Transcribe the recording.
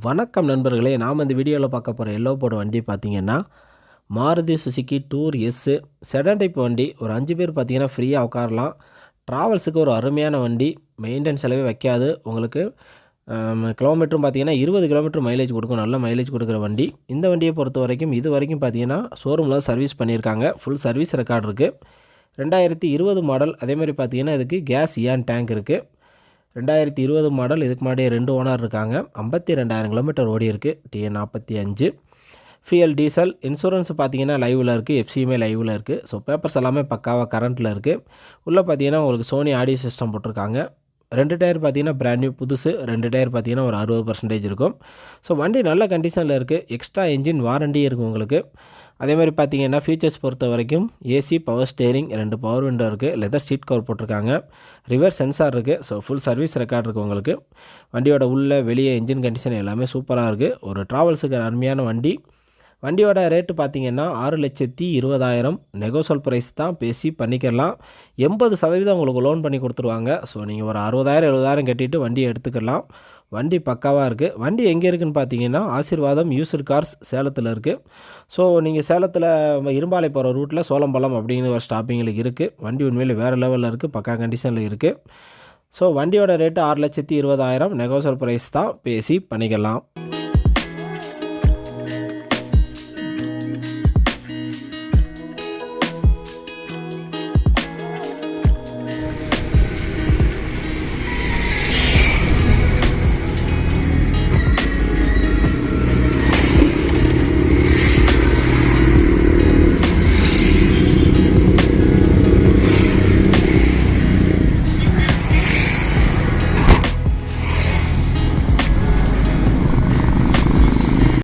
வணக்கம் நண்பர்களே, நாம் இந்த வீடியோவில் பார்க்க போகிற எல்லோ போர்டு வண்டி பார்த்திங்கன்னா Maruti Suzuki tour S sedan type வண்டி. ஒரு 5 பேர் பார்த்திங்கன்னா ஃப்ரீயாக உட்காரலாம். ட்ராவல்ஸுக்கு ஒரு அருமையான வண்டி, மெயின்டெனன்ஸ் செலவே வைக்காது. உங்களுக்கு கிலோமீட்டரும் பார்த்திங்கன்னா 20 கிலோமீட்டர் மைலேஜ் கொடுக்கும். நல்ல மைலேஜ் கொடுக்குற வண்டி. இந்த வண்டியை பொறுத்த வரைக்கும் இது வரைக்கும் பார்த்திங்கன்னா ஷோரூமில் சர்வீஸ் பண்ணியிருக்காங்க. ஃபுல் சர்வீஸ் ரெக்கார்டு இருக்குது. 2020 மாடல். அதேமாதிரி பார்த்திங்கன்னா இதுக்கு கேஸ் ஏன் டேங்க் இருக்குது. 2020 மாடல். இதுக்கு முன்னாடி 2 ஓனர் இருக்காங்க. 52,000 கிலோமீட்டர் ஓடி இருக்குது. TN 45. ஃபியல் டீசல். இன்சூரன்ஸ் பார்த்தீங்கன்னா லைவில் இருக்குது. எஃப்சியுமே லைவில் இருக்குது. ஸோ பேப்பர்ஸ் எல்லாமே பக்காவாக கரண்ட்டில் இருக்குது. உள்ளே பார்த்தீங்கன்னா உங்களுக்கு சோனி ஆடியோ சிஸ்டம் போட்டிருக்காங்க. 2 டயர் பார்த்தீங்கன்னா பிராண்ட் நியூ புதுசு. 2 டயர் பார்த்தீங்கன்னா ஒரு 60% இருக்கும். ஸோ வண்டி நல்ல கண்டிஷனில் இருக்குது. எக்ஸ்ட்ரா இன்ஜின் வாரண்டி இருக்குது உங்களுக்கு. அதே மாதிரி பார்த்தீங்கன்னா ஃபீச்சர்ஸ் பொறுத்த வரைக்கும் AC, power steering, 2 power window இருக்குது. லெதர் சீட் கவர் போட்டிருக்காங்க. ரிவர்ஸ் சென்சார் இருக்குது. ஸோ ஃபுல் சர்வீஸ் ரெக்கார்ட் இருக்குது உங்களுக்கு. வண்டியோட உள்ள வெளியே இன்ஜின் கண்டிஷன் எல்லாமே சூப்பராக இருக்குது. ஒரு ட்ராவல்ஸுக்கு அருமையான வண்டி. வண்டியோட ரேட்டு பார்த்தீங்கன்னா 6,20,000. நெகோசல் ப்ரைஸ் தான், பேசி பண்ணிக்கலாம். 80% உங்களுக்கு லோன் பண்ணி கொடுத்துருவாங்க. ஸோ நீங்கள் ஒரு 60,000 70,000 கட்டிட்டு வண்டியை எடுத்துக்கலாம். வண்டி பக்காவாக இருக்குது. வண்டி எங்கே இருக்குதுன்னு பார்த்தீங்கன்னா ஆசீர்வாதம் யூஸ்டு கார்ஸ் சேலத்தில் இருக்குது. ஸோ நீங்கள் சேலத்தில் இரும்பாலை போகிற ரூட்டில் சோளம்பலம் அப்படிங்கிற ஒரு ஸ்டாப்பிங்கில் இருக்குது. வண்டி உண்மையில் வேறு லெவலில் இருக்குது. பக்கா கண்டிஷனில் இருக்குது. ஸோ வண்டியோட ரேட்டு 6,20,000. நெகோசல் ப்ரைஸ் தான், பேசி பண்ணிக்கலாம்.